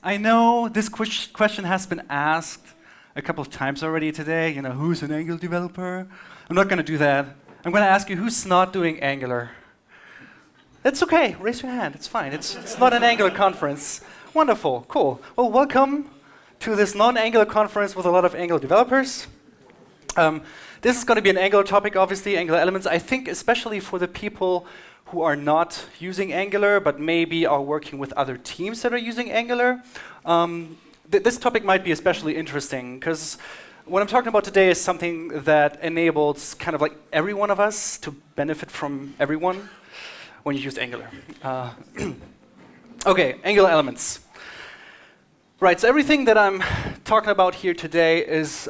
I know this question has been asked a couple of times already today. Who's an Angular developer? I'm not going to do that. I'm going to ask you who's not doing Angular. That's okay. Raise your hand. It's fine. It's not an Angular conference. Wonderful. Cool. Well, welcome to this non-Angular conference with a lot of Angular developers. This is going to be an Angular topic, obviously, Angular elements. I think especially for the people who are not using Angular, but maybe are working with other teams that are using Angular. This topic might be especially interesting, because what I'm talking about today is something that enables kind of like every one of us to benefit from everyone when you use Angular. Okay, Angular elements. Right, so everything that I'm talking about here today is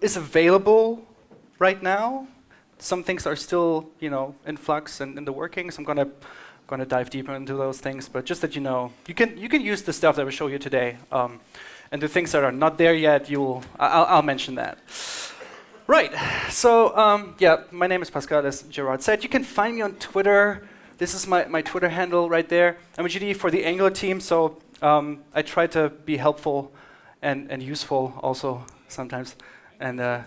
available right now. Some things are still, in flux and in the workings. I'm gonna dive deeper into those things, but just that you know, you can use the stuff that we show you today, and the things that are not there yet, I'll mention that. Right. So yeah, my name is Pascal, as Gerard said. You can find me on Twitter. This is my Twitter handle right there. I'm a GD for the Angular team, so I try to be helpful and useful also sometimes. And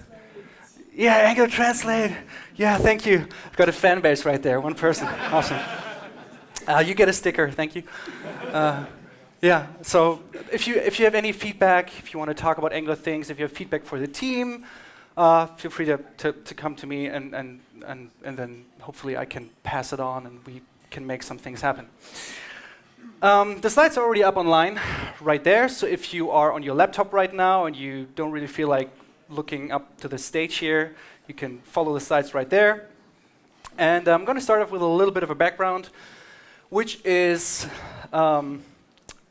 yeah, Angular Translate. Yeah, thank you. I've got a fan base right there, one person. Awesome. You get a sticker, thank you. Yeah, so if you have any feedback, if you want to talk about Angular things, if you have feedback for the team, feel free to come to me, and then hopefully I can pass it on and we can make some things happen. The slides are already up online right there, so if you are on your laptop right now and you don't really feel like looking up to the stage here, you can follow the slides right there. And I'm going to start off with a little bit of a background, which is Rob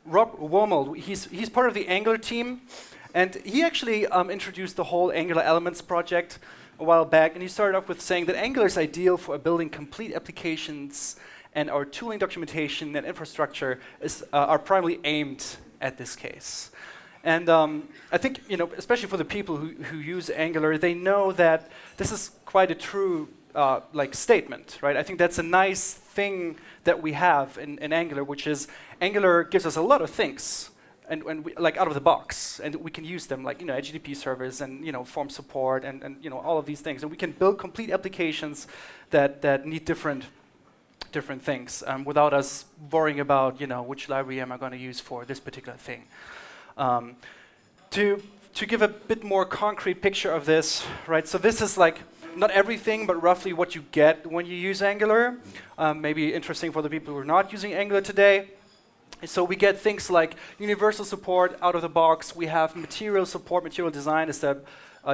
Wormold. He's part of the Angular team, and he actually introduced the whole Angular Elements project a while back, and he started off with saying that Angular is ideal for building complete applications, and our tooling documentation and infrastructure are primarily aimed at this case. And I think, especially for the people who use Angular, they know that this is quite a true statement, right? I think that's a nice thing that we have in Angular, which is Angular gives us a lot of things, and we, like out of the box, and we can use them, like HTTP servers and form support and all of these things, and we can build complete applications that need different things without us worrying about which library am I going to use for this particular thing. To give a bit more concrete picture of this, right? So this is like not everything, but roughly what you get when you use Angular. Maybe interesting for the people who are not using Angular today. So we get things like universal support out of the box. We have material support. Material design is the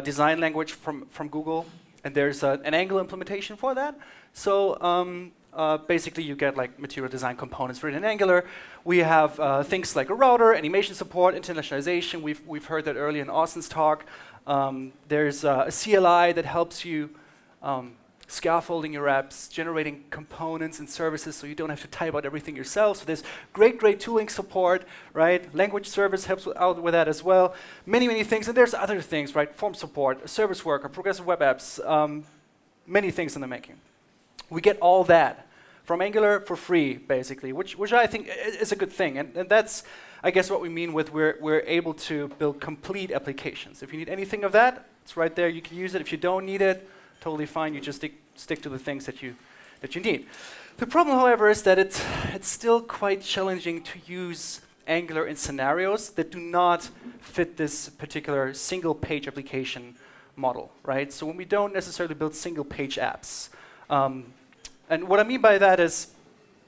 design language from Google, and there's an Angular implementation for that. So basically, you get like material design components written in Angular. We have things like a router, animation support, internationalization. We've heard that earlier in Austin's talk. There's a CLI that helps you scaffolding your apps, generating components and services so you don't have to type out everything yourself. So there's great tooling support, right? Language service helps out with that as well. Many things, and there's other things, right? Form support, service worker, progressive web apps, many things in the making. We get all that from Angular for free, basically, which I think is a good thing. And that's, I guess, what we mean with we're able to build complete applications. If you need anything of that, it's right there. You can use it. If you don't need it, totally fine. You just stick to the things that you need. The problem, however, is that it's still quite challenging to use Angular in scenarios that do not fit this particular single-page application model, right? So when we don't necessarily build single-page apps. And what I mean by that is,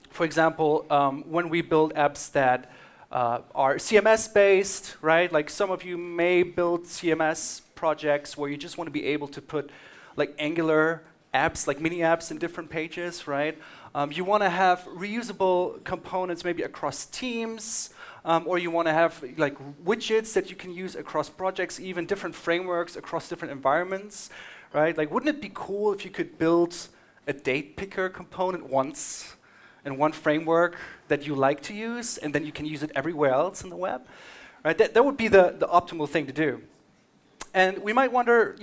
for example, when we build apps that are CMS-based, right? Like some of you may build CMS projects where you just want to be able to put like Angular apps, like mini apps in different pages, right? You want to have reusable components maybe across teams, or you want to have like widgets that you can use across projects, even different frameworks across different environments, right? Like, wouldn't it be cool if you could build a date picker component once in one framework that you like to use, and then you can use it everywhere else in the web, right? That would be the optimal thing to do. And we might wonder,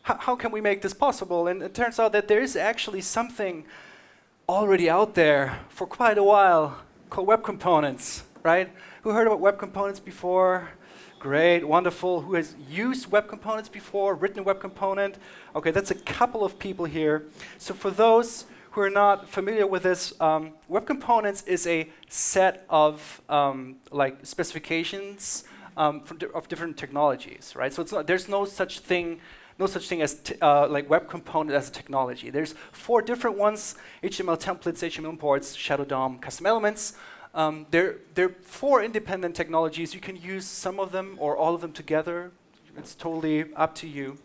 how can we make this possible? And it turns out that there is actually something already out there for quite a while called web components, right? Who heard about web components before? Great, wonderful. Who has used web components before, written a web component? Okay, that's a couple of people here. So for those who are not familiar with this, web components is a set of like specifications of different technologies, right? So it's not, there's no such thing as like web component as a technology. There's 4 different ones: HTML templates, HTML imports, shadow DOM, custom elements. They're 4 independent technologies. You can use some of them or all of them together. It's totally up to you.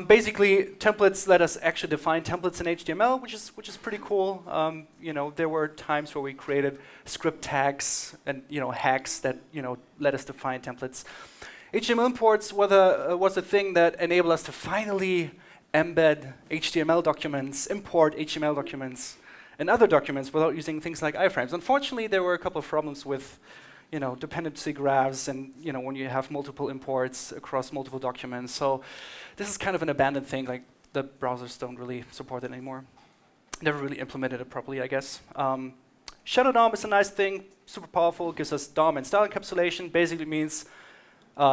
Basically, templates let us actually define templates in HTML, which is pretty cool. You know, there were times where we created script tags and hacks that let us define templates. HTML imports was a thing that enabled us to finally embed HTML documents, import HTML documents, and other documents without using things like iframes. Unfortunately, there were a couple of problems with dependency graphs and when you have multiple imports across multiple documents. So this is kind of an abandoned thing. Like, the browsers don't really support it anymore. Never really implemented it properly, I guess. Shadow DOM is a nice thing, super powerful, gives us DOM and style encapsulation. Basically means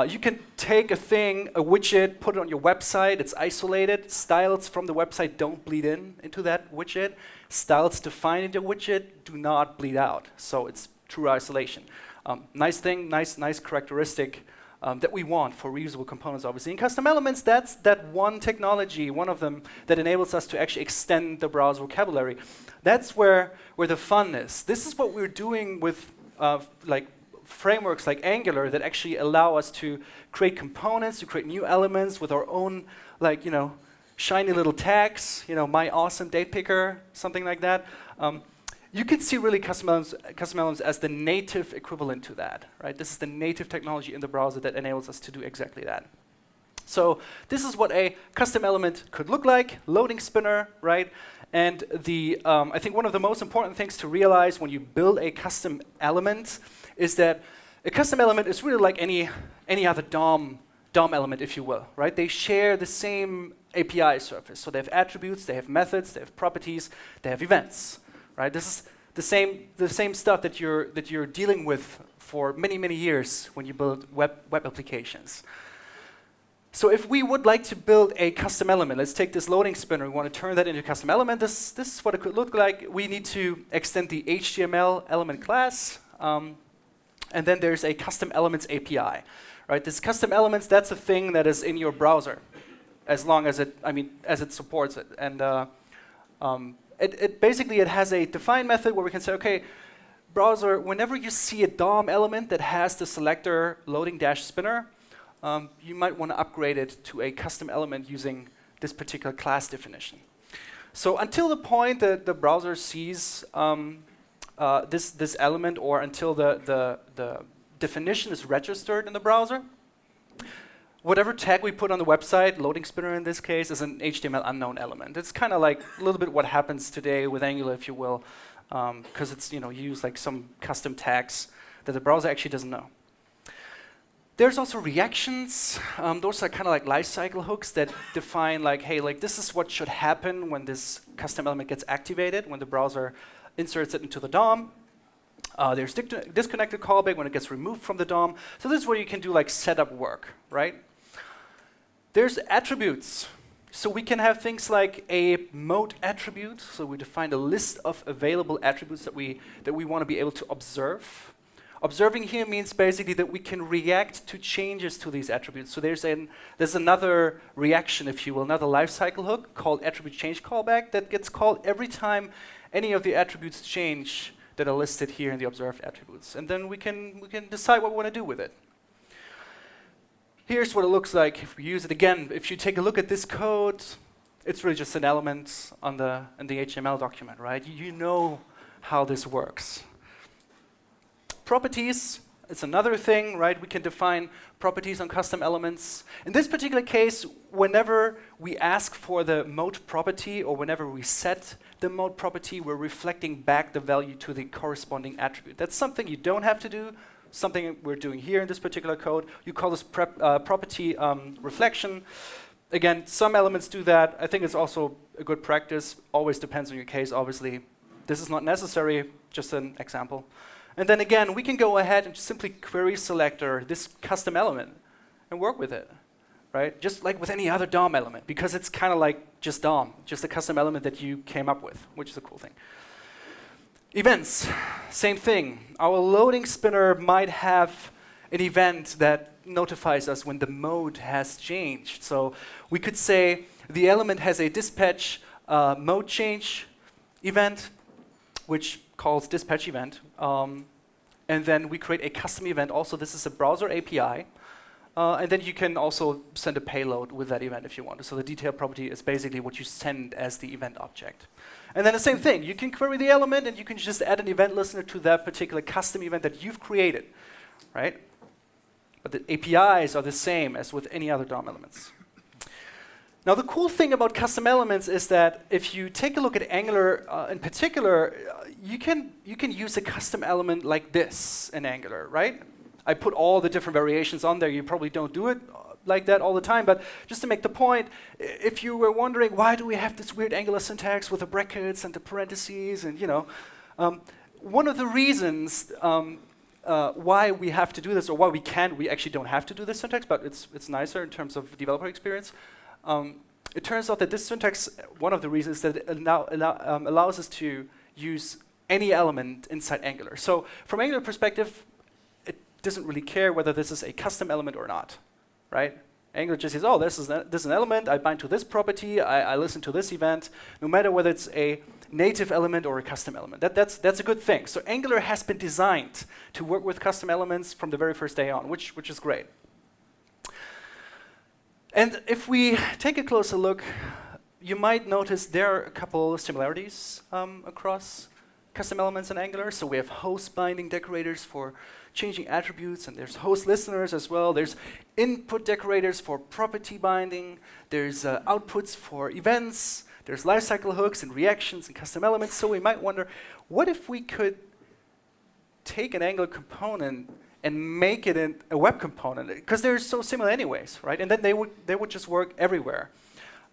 you can take a thing, a widget, put it on your website. It's isolated. Styles from the website don't bleed into that widget. Styles defined in the widget do not bleed out. So it's true isolation. Nice thing, nice characteristic that we want for reusable components, obviously. In custom elements, that's that one technology, one of them, that enables us to actually extend the browser vocabulary. That's where the fun is. This is what we're doing with like frameworks like Angular that actually allow us to create components, to create new elements with our own, like, shiny little tags, my awesome date picker, something like that. You can see really custom elements as the native equivalent to that, right? This is the native technology in the browser that enables us to do exactly that. So this is what a custom element could look like, loading spinner, right? And I think one of the most important things to realize when you build a custom element is that a custom element is really like any other DOM element, if you will, right? They share the same API surface. So they have attributes, they have methods, they have properties, they have events, right? This is the same stuff that you're dealing with for many years when you build web applications. So if we would like to build a custom element, let's take this loading spinner, we want to turn that into a custom element. This is what it could look like. We need to extend the HTML element class, and then there's a custom elements API, right? This custom elements, that's a thing that is in your browser, as long as it supports it. And it basically has a define method where we can say, okay, browser, whenever you see a DOM element that has the selector loading dash spinner, you might want to upgrade it to a custom element using this particular class definition. So until the point that the browser sees this element, or until the definition is registered in the browser, whatever tag we put on the website, loading spinner in this case, is an HTML unknown element. It's kind of like a little bit what happens today with Angular, if you will, because it's you use like some custom tags that the browser actually doesn't know. There's also reactions. Those are kind of like lifecycle hooks that define like, hey, like this is what should happen when this custom element gets activated, when the browser inserts it into the DOM. There's disconnected callback when it gets removed from the DOM. So this is where you can do like setup work, right? There's attributes. So we can have things like a mode attribute. So we define a list of available attributes that we want to be able to observe. Observing here means basically that we can react to changes to these attributes. So there's another reaction, if you will, another lifecycle hook called attribute change callback that gets called every time any of the attributes change that are listed here in the observed attributes. And then we can decide what we want to do with it. Here's what it looks like if we use it. Again, if you take a look at this code, it's really just an element in the HTML document, right? You know how this works. Properties, it's another thing, right? We can define properties on custom elements. In this particular case, whenever we ask for the mode property or whenever we set the mode property, we're reflecting back the value to the corresponding attribute. That's something you don't have to do, something we're doing here in this particular code. You call this property reflection. Again, some elements do that. I think it's also a good practice. Always depends on your case, obviously. This is not necessary, just an example. And then again, we can go ahead and simply query selector this custom element and work with it, right? Just like with any other DOM element, because it's kind of like just DOM, just a custom element that you came up with, which is a cool thing. Events, same thing. Our loading spinner might have an event that notifies us when the mode has changed. So we could say the element has a dispatch mode change event, which calls dispatch event. And then we create a custom event. Also, this is a browser API. And then you can also send a payload with that event if you want. So the detail property is basically what you send as the event object. And then the same thing. You can query the element, and you can just add an event listener to that particular custom event that you've created, right? But the APIs are the same as with any other DOM elements. Now, the cool thing about custom elements is that if you take a look at Angular in particular, you can use a custom element like this in Angular, right? I put all the different variations on there. You probably don't do it like that all the time, but just to make the point, if you were wondering why do we have this weird Angular syntax with the brackets and the parentheses and, you know, one of the reasons why we have to do this, or why we actually don't have to do this syntax, but it's nicer in terms of developer experience. It turns out that this syntax, one of the reasons that it allows us to use any element inside Angular. So from Angular perspective, it doesn't really care whether this is a custom element or not, right? Angular just says, oh, this is an element, I bind to this property, I listen to this event, no matter whether it's a native element or a custom element. That's a good thing. So Angular has been designed to work with custom elements from the very first day on, which is great. And if we take a closer look, you might notice there are a couple of similarities across custom elements in Angular. So we have host binding decorators for changing attributes, and there's host listeners as well. There's input decorators for property binding. There's outputs for events. There's lifecycle hooks and reactions and custom elements. So we might wonder, what if we could take an Angular component and make it a web component? Because they're so similar anyways, right? And then they would just work everywhere.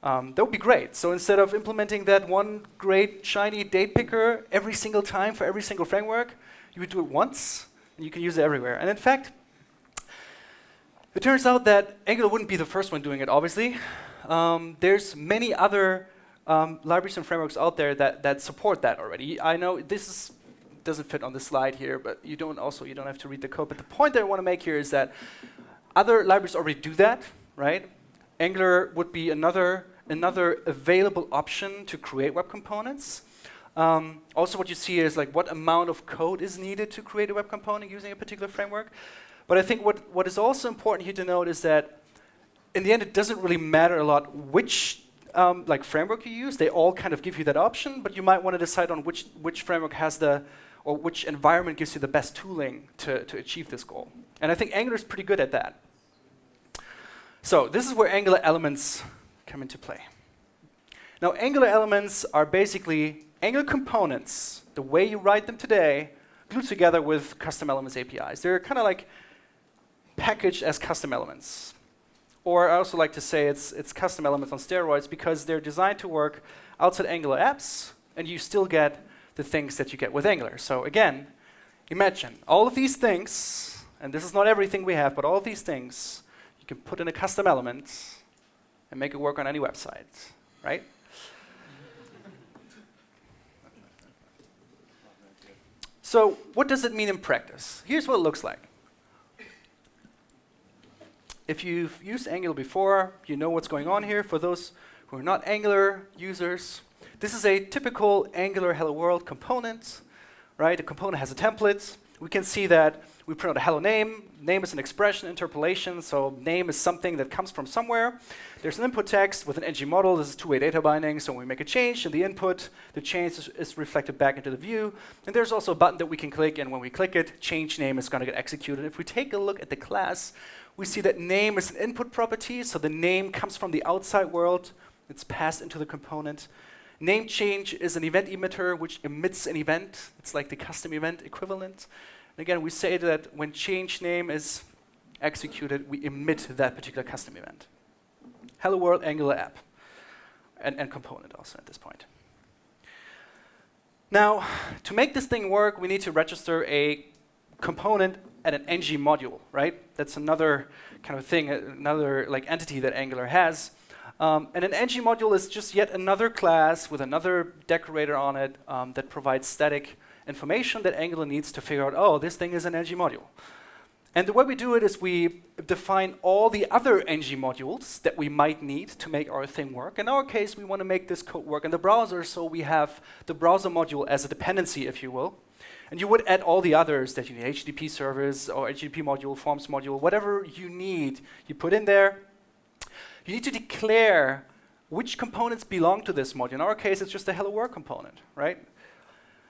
That would be great. So instead of implementing that one great shiny date picker every single time for every single framework, you would do it once, and you can use it everywhere. And in fact, it turns out that Angular wouldn't be the first one doing it, obviously. There's many other libraries and frameworks out there that support that already. I know this doesn't fit on the slide here, but you don't have to read the code. But the point that I want to make here is that other libraries already do that, right? Angular would be another available option to create web components. Also, what you see is like what amount of code is needed to create a web component using a particular framework. But I think what is also important here to note is that in the end, it doesn't really matter a lot which framework you use. They all kind of give you that option, but you might want to decide on which framework has or which environment gives you the best tooling to achieve this goal. And I think Angular is pretty good at that. So this is where Angular elements come into play. Now, Angular elements are basically Angular components, the way you write them today, glued together with custom elements APIs. They're kind of like packaged as custom elements. Or I also like to say it's custom elements on steroids because they're designed to work outside Angular apps, and you still get the things that you get with Angular. So again, imagine all of these things, and this is not everything we have, but all of these things you can put in a custom element and make it work on any website, right? So what does it mean in practice? Here's what it looks like. If you've used Angular before, you know what's going on here. For those who are not Angular users, this is a typical Angular Hello World component, right? The component has a template. We can see that we print out a hello name. Name is an expression, interpolation, so name is something that comes from somewhere. There's an input text with an ng model. This is two-way data binding, so when we make a change in the input, the change is reflected back into the view. And there's also a button that we can click, and when we click it, change name is going to get executed. If we take a look at the class, we see that name is an input property, so the name comes from the outside world. It's passed into the component. Name change is an event emitter, which emits an event. It's like the custom event equivalent. And again, we say that when change name is executed, we emit that particular custom event. Hello World Angular app, and component also at this point. Now, to make this thing work, we need to register a component and an ng module, right? That's another kind of thing, another like entity that Angular has. And an ng module is just yet another class with another decorator on it that provides static information that Angular needs to figure out, oh, this thing is an ng module. And the way we do it is we define all the other ng modules that we might need to make our thing work. In our case, we want to make this code work in the browser, so we have the browser module as a dependency, if you will. And you would add all the others that you need, HTTP service or HTTP module, forms module, whatever you need, you put in there. You need to declare which components belong to this module. In our case, it's just a hello world component, right?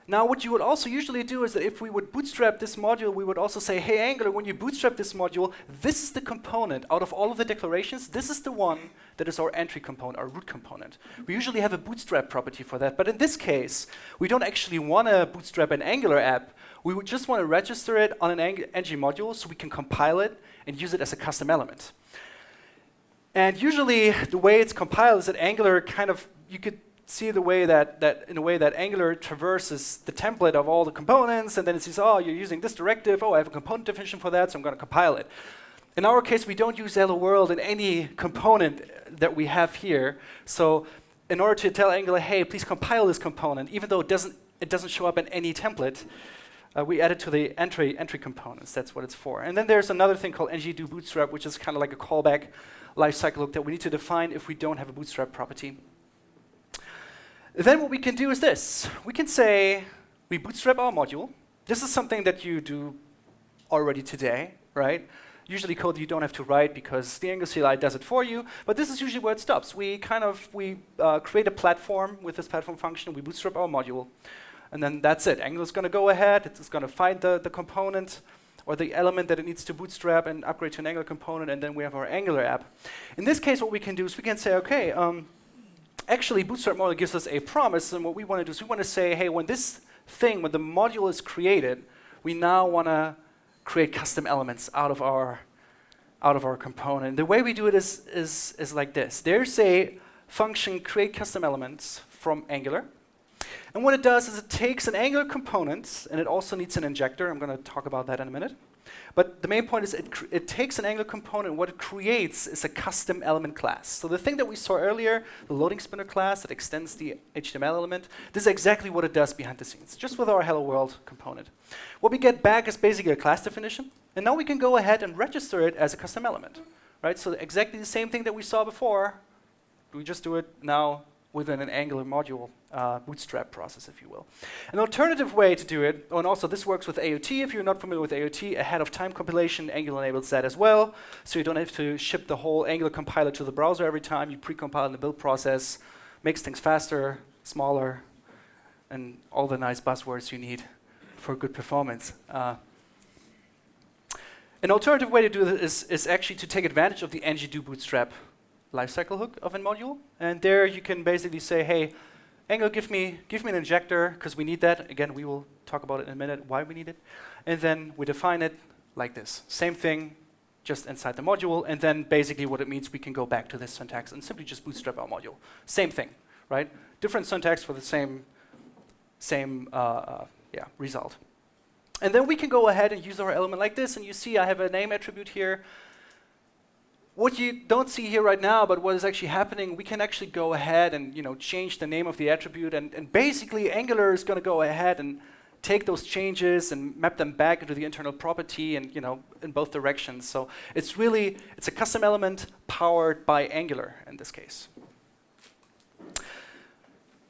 Now, what you would also usually do is that if we would bootstrap this module, we would also say, hey, Angular, when you bootstrap this module, this is the component out of all of the declarations. This is the one that is our entry component, our root component. We usually have a bootstrap property for that. But in this case, we don't actually want to bootstrap an Angular app. We would just want to register it on an ng module so we can compile it and use it as a custom element. And usually, the way it's compiled is that Angular kind of, you could see the way that in a way that Angular traverses the template of all the components, and then it says, oh, you're using this directive, oh, I have a component definition for that, so I'm going to compile it. In our case, we don't use hello world in any component that we have here. So in order to tell Angular, hey, please compile this component, even though it doesn't show up in any template, we add it to the entry components. That's what it's for. And then there's another thing called ng-do bootstrap, which is kind of like a callback lifecycle hook that we need to define if we don't have a bootstrap property. Then what we can do is this. We can say we bootstrap our module. This is something that you do already today, right? Usually code you don't have to write because the Angular CLI does it for you, but this is usually where it stops. We create a platform with this platform function, we bootstrap our module, and then that's it. Angular's going to go ahead, it's going to find the component or the element that it needs to bootstrap and upgrade to an Angular component, and then we have our Angular app. In this case, what we can do is we can say, okay, actually, Bootstrap module gives us a promise, and what we want to do is we want to say, hey, when the module is created, we now want to create custom elements out of our component. The way we do it is like this. There's a function create custom elements from Angular, and what it does is it takes an Angular component, and it also needs an injector. I'm going to talk about that in a minute. But the main point is it takes an Angular component, and what it creates is a custom element class. So the thing that we saw earlier, the loading spinner class that extends the HTML element, this is exactly what it does behind the scenes, just with our hello world component. What we get back is basically a class definition, and now we can go ahead and register it as a custom element, right? So exactly the same thing that we saw before, we just do it now within an Angular module bootstrap process, if you will. An alternative way to do it, and also this works with AOT. If you're not familiar with AOT, ahead of time compilation, Angular enables that as well. So you don't have to ship the whole Angular compiler to the browser every time. You pre-compile in the build process, makes things faster, smaller, and all the nice buzzwords you need for good performance. An alternative way to do this is actually to take advantage of the ng-do bootstrap lifecycle hook of a module, and there you can basically say, hey, Angular, give me an injector, because we need that. Again, we will talk about it in a minute, why we need it. And then we define it like this. Same thing, just inside the module, and then basically what it means, we can go back to this syntax and simply just bootstrap our module. Same thing, right? Different syntax for the same result. And then we can go ahead and use our element like this, and you see I have a name attribute here. What you don't see here right now, but what is actually happening, we can actually go ahead and change the name of the attribute, and basically Angular is going to go ahead and take those changes and map them back into the internal property, and in both directions. So it's a custom element powered by Angular in this case.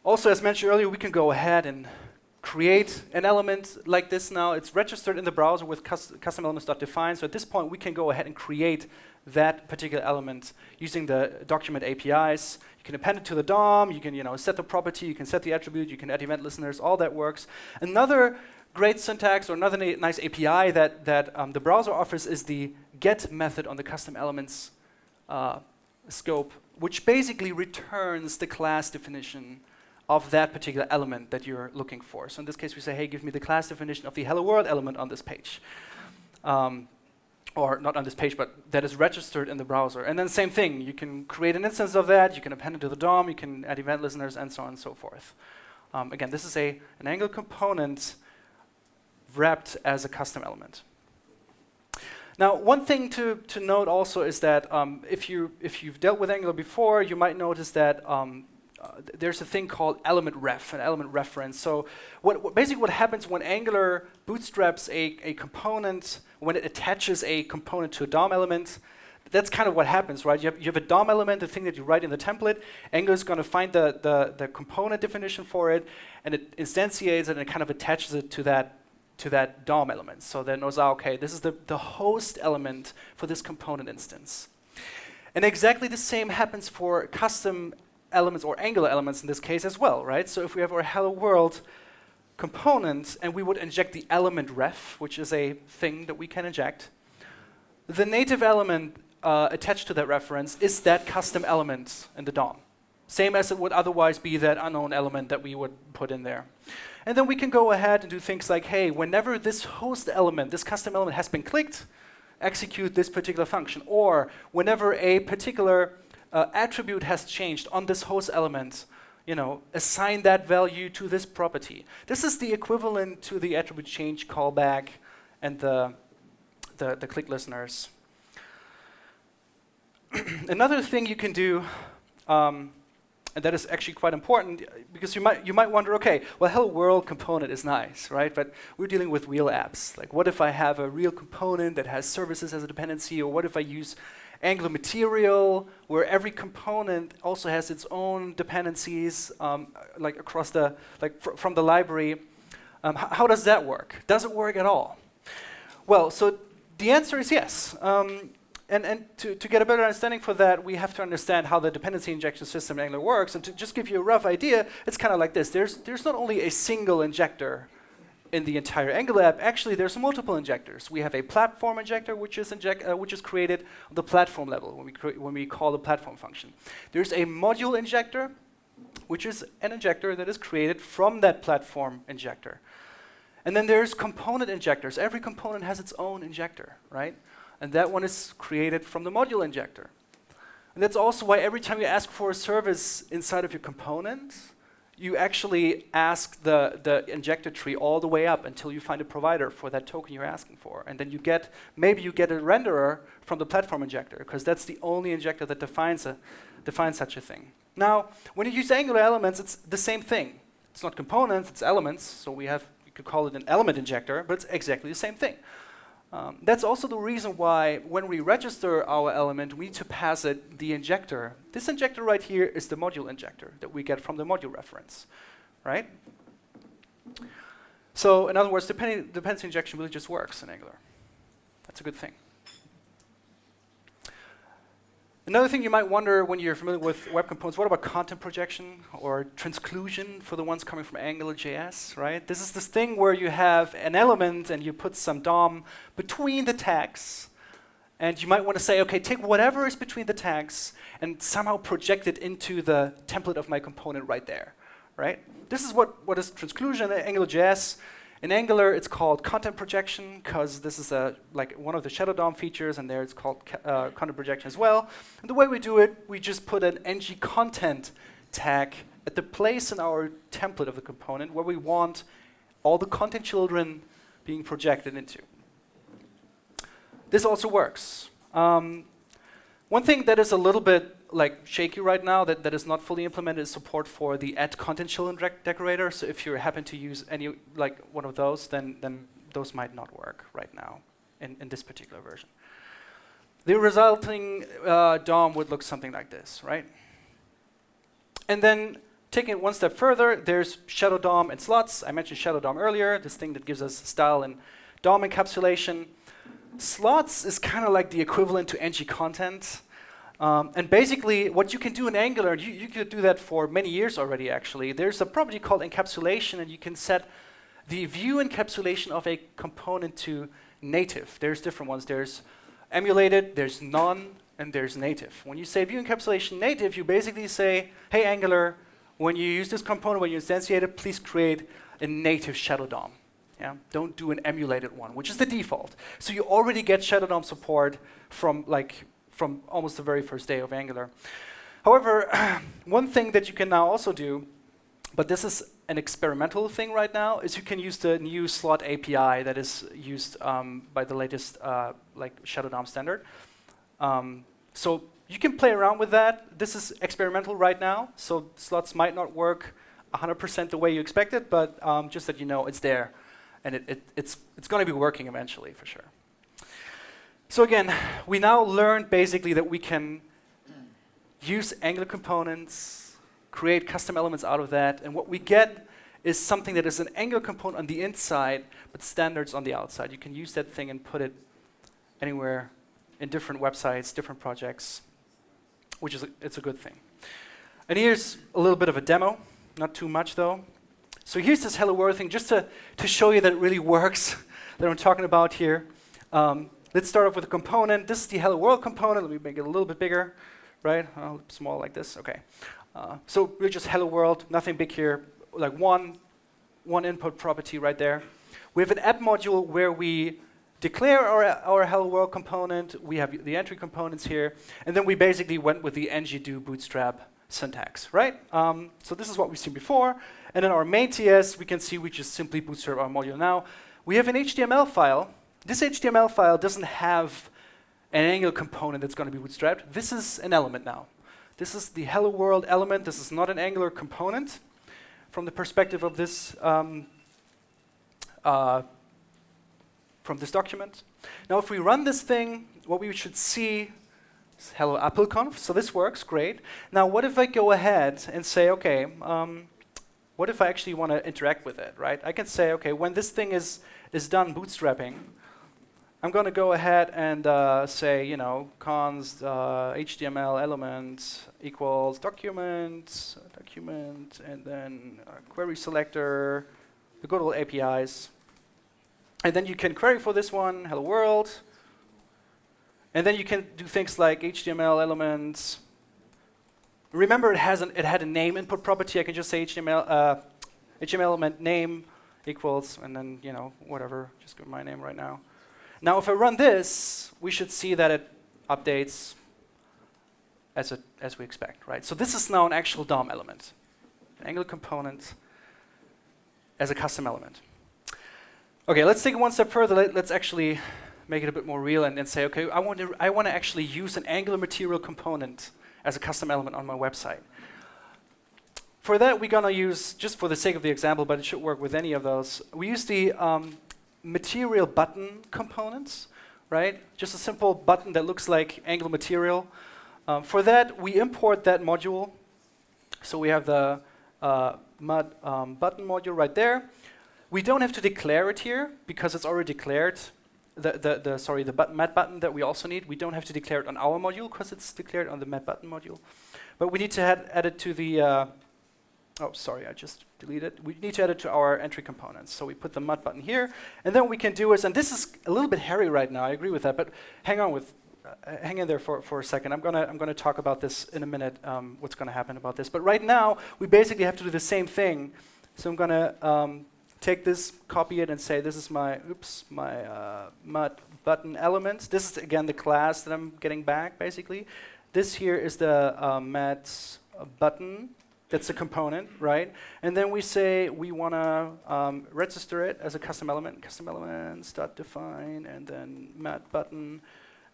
Also, as mentioned earlier, we can go ahead and create an element like this now. It's registered in the browser with custom elements.define. So at this point, we can go ahead and create that particular element using the document APIs. You can append it to the DOM, you can set the property, you can set the attribute, you can add event listeners, all that works. Another great syntax or another nice API that the browser offers is the get method on the custom elements scope, which basically returns the class definition of that particular element that you're looking for. So in this case, we say, hey, give me the class definition of the hello world element on this page. Or not on this page, but that is registered in the browser. And then same thing, you can create an instance of that, you can append it to the DOM, you can add event listeners, and so on and so forth. Again, this is an Angular component wrapped as a custom element. Now, one thing to note also is that if you've dealt with Angular before, you might notice that there's a thing called element ref, an element reference. So basically what happens when Angular bootstraps a component, when it attaches a component to a DOM element, that's kind of what happens, right? You have a DOM element, the thing that you write in the template. Angular is going to find the component definition for it, and it instantiates it, and it kind of attaches it to that DOM element. So then it knows, okay, this is the host element for this component instance. And exactly the same happens for custom elements, or Angular elements in this case as well, right? So if we have our hello world component, and we would inject the element ref, which is a thing that we can inject, the native element attached to that reference is that custom element in the DOM. Same as it would otherwise be that unknown element that we would put in there. And then we can go ahead and do things like, hey, whenever this host element, this custom element has been clicked, execute this particular function. Or whenever a particular attribute has changed on this host element, assign that value to this property. This is the equivalent to the attribute change callback and the click listeners. Another thing you can do, and that is actually quite important, because you might wonder, okay, well, hello world component is nice, right? But we're dealing with real apps. Like, what if I have a real component that has services as a dependency, or what if I use Angular material, where every component also has its own dependencies, like across from the library? How does that work? Does it work at all? Well, so the answer is yes. And to get a better understanding for that, we have to understand how the dependency injection system in Angular works. And to just give you a rough idea, it's kind of like this. There's not only a single injector in the entire Angular app. Actually, there's multiple injectors. We have a platform injector, which is created on the platform level when we call the platform function. There's a module injector, which is an injector that is created from that platform injector. And then there's component injectors. Every component has its own injector, right? And that one is created from the module injector. And that's also why every time you ask for a service inside of your component, you actually ask the injector tree all the way up until you find a provider for that token you're asking for. And then maybe you get a renderer from the platform injector, because that's the only injector that defines such a thing. Now, when you use Angular elements, it's the same thing. It's not components, it's elements. So you could call it an element injector, but it's exactly the same thing. That's also the reason why when we register our element, we need to pass it the injector. This injector right here is the module injector that we get from the module reference, right? So in other words, dependency injection really just works in Angular. That's a good thing. Another thing you might wonder when you're familiar with web components, what about content projection or transclusion for the ones coming from AngularJS, right? This is this thing where you have an element and you put some DOM between the tags. And you might want to say, okay, take whatever is between the tags and somehow project it into the template of my component right there, right? This is what is transclusion in AngularJS. In Angular, it's called content projection, because this is one of the shadow DOM features, and there it's called content projection as well. And the way we do it, we just put an ng content tag at the place in our template of the component where we want all the content children being projected into. This also works. One thing that is a little bit shaky right now that is not fully implemented is support for the add content children decorator. So if you happen to use any one of those, then those might not work right now in this particular version. The resulting DOM would look something like this, right? And then taking it one step further, there's shadow DOM and slots. I mentioned shadow DOM earlier, this thing that gives us style and DOM encapsulation. Slots is kind of like the equivalent to ng content. And basically, what you can do in Angular, you could do that for many years already, actually. There's a property called encapsulation, and you can set the view encapsulation of a component to native. There's different ones. There's emulated, there's none, and there's native. When you say view encapsulation native, you basically say, hey, Angular, when you use this component, when you instantiate it, please create a native shadow DOM. Yeah? Don't do an emulated one, which is the default. So you already get shadow DOM support from almost the very first day of Angular. However, one thing that you can now also do, but this is an experimental thing right now is you can use the new slot API that is used by the latest like Shadow DOM standard. So you can play around with that. This is experimental right now, so slots might not work 100% the way you expected, but just that you know it's there, and it's going to be working eventually for sure. So again, we now learned basically that we can use Angular components, create custom elements out of that, and what we get is something that is an Angular component on the inside, but standards on the outside. You can use that thing and put it anywhere in different websites, different projects, which is it's a good thing. And here's a little bit of a demo, not too much though. So here's this Hello World thing, just to show you that it really works, that I'm talking about here. Let's start off with a component. This is the Hello World component. Let me make it a little bit bigger, right? Small like this, okay. So we're just Hello World, nothing big here, like one input property right there. We have an app module where we declare our Hello World component. We have the entry components here, and then we basically went with the ng-do bootstrap syntax, right? So this is what we've seen before, and in our main TS, we can see we just simply bootstrap our module. Now, we have an HTML file. This HTML file doesn't have an Angular component that's going to be bootstrapped. This is an element now. This is the Hello World element. This is not an Angular component from the perspective of this from this document. Now, if we run this thing, what we should see is hello Apple Conf. So this works great. Now, what if I go ahead and say, okay, what if I actually want to interact with it, right? I can say, okay, when this thing is done bootstrapping, I'm going to go ahead and say, you know, const HTML element equals document, and then query selector, the good old APIs. And then you can query for this one, hello world. And then you can do things like HTML elements. Remember, it had a name input property. I can just say HTML element name equals, and then, you know, whatever, just give my name right now. Now, if I run this, we should see that it updates as we expect, right? So this is now an actual DOM element, an Angular component as a custom element. Okay, let's take it one step further. Let's actually make it a bit more real and say, okay, I want to actually use an Angular material component as a custom element on my website. For that, we're going to use, just for the sake of the example, but it should work with any of those, we use the material button components, right? Just a simple button that looks like Angular material. For that, we import that module. So we have the button module right there. We don't have to declare it here because it's already declared. The mat button that we also need, we don't have to declare it on our module because it's declared on the mat button module. But we need to add it to the, oh, sorry, I just deleted. We need to add it to our entry components. So we put the mat button here, and then what we can do is, and this is a little bit hairy right now, I agree with that, but hang in there for a second. I'm gonna talk about this in a minute, what's gonna happen about this. But right now, we basically have to do the same thing. So I'm gonna take this, copy it, and say this is my mat button element. This is again the class that I'm getting back basically. This here is the mat button. That's a component, right? And then we say we want to register it as a custom element. Custom elements dot define, and then mat button,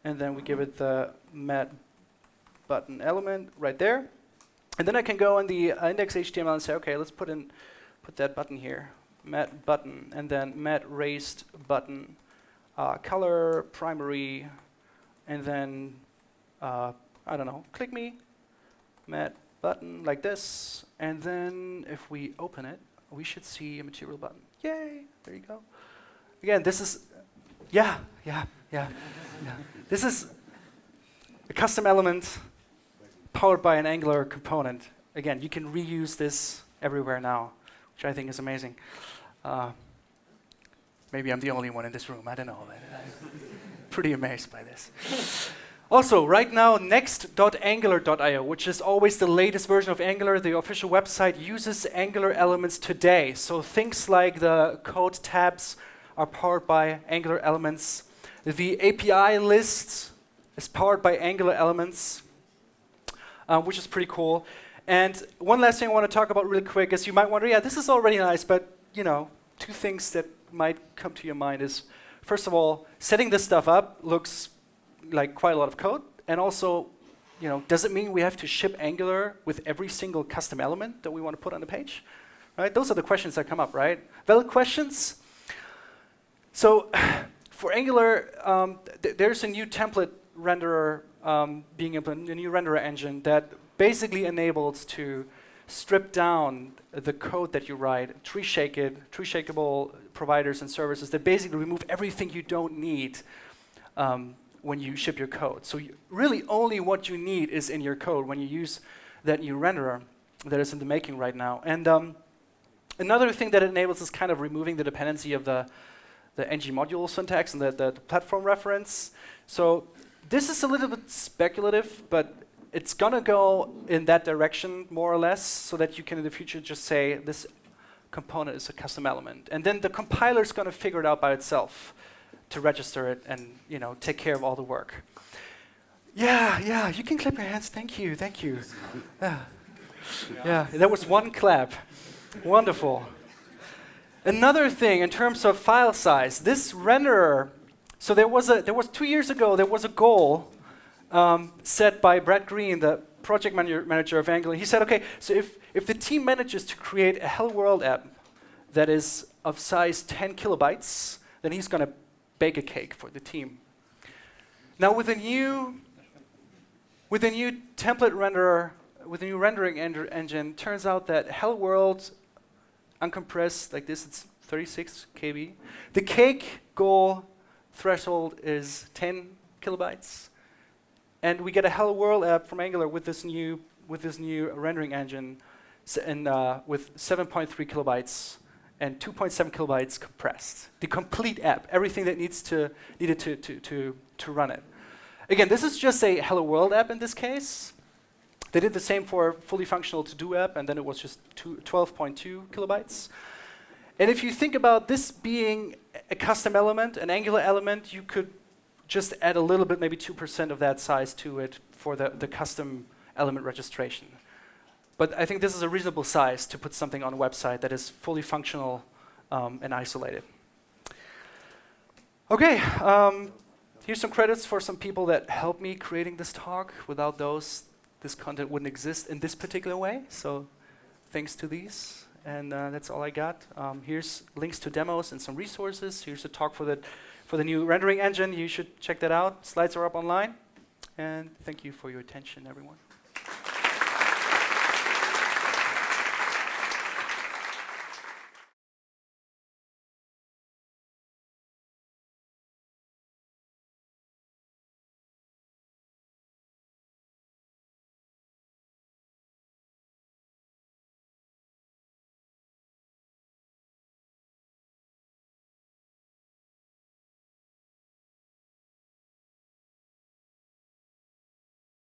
and then we give it the mat button element right there. And then I can go in the index.html and say, okay, let's put that button here. Mat button, and then mat raised button, color primary, and then I don't know, click me, mat button like this, and then if we open it, we should see a material button. Yay! There you go. Again, this is yeah. This is a custom element powered by an Angular component. Again, you can reuse this everywhere now, which I think is amazing. Maybe I'm the only one in this room. I don't know. I'm pretty amazed by this. Also, right now, next.angular.io, which is always the latest version of Angular, the official website, uses Angular elements today. So things like the code tabs are powered by Angular elements. The API list is powered by Angular elements, which is pretty cool. And one last thing I want to talk about really quick is you might wonder, yeah, this is already nice, but two things that might come to your mind is, first of all, setting this stuff up looks like quite a lot of code, and also, does it mean we have to ship Angular with every single custom element that we want to put on the page? Right? Those are the questions that come up, right? Valid questions. So for Angular, there's a new template renderer being implemented, a new renderer engine that basically enables to strip down the code that you write, tree shakeable providers and services that basically remove everything you don't need when you ship your code. So really only what you need is in your code when you use that new renderer that is in the making right now. And another thing that it enables is kind of removing the dependency of the ng module syntax and the platform reference. So this is a little bit speculative, but it's going to go in that direction more or less, so that you can in the future just say this component is a custom element. And then the compiler is going to figure it out by itself to register it and take care of all the work. Yeah, you can clap your hands. Thank you. Yeah, that was one clap. Wonderful. Another thing in terms of file size, this renderer, so there was 2 years ago, there was a goal set by Brad Green, the project manager of Angular. He said, okay, so if the team manages to create a Hello World app that is of size 10 kilobytes, then he's going to bake a cake for the team. Now with a new template renderer, with a new rendering engine, turns out that Hello World uncompressed like this, it's 36 KB. The cake goal threshold is 10 kilobytes. And we get a Hello World app from Angular with this new rendering engine, with 7.3 kilobytes and 2.7 kilobytes compressed. The complete app, everything that needed to run it. Again, this is just a Hello World app in this case. They did the same for fully functional to-do app, and then it was just 12.2 kilobytes. And if you think about this being a custom element, an Angular element, you could just add a little bit, maybe 2% of that size to it for the custom element registration. But I think this is a reasonable size to put something on a website that is fully functional and isolated. Okay, here's some credits for some people that helped me creating this talk. Without those, this content wouldn't exist in this particular way. So thanks to these. And that's all I got. Here's links to demos and some resources. Here's a talk for the new rendering engine. You should check that out. Slides are up online. And thank you for your attention, everyone.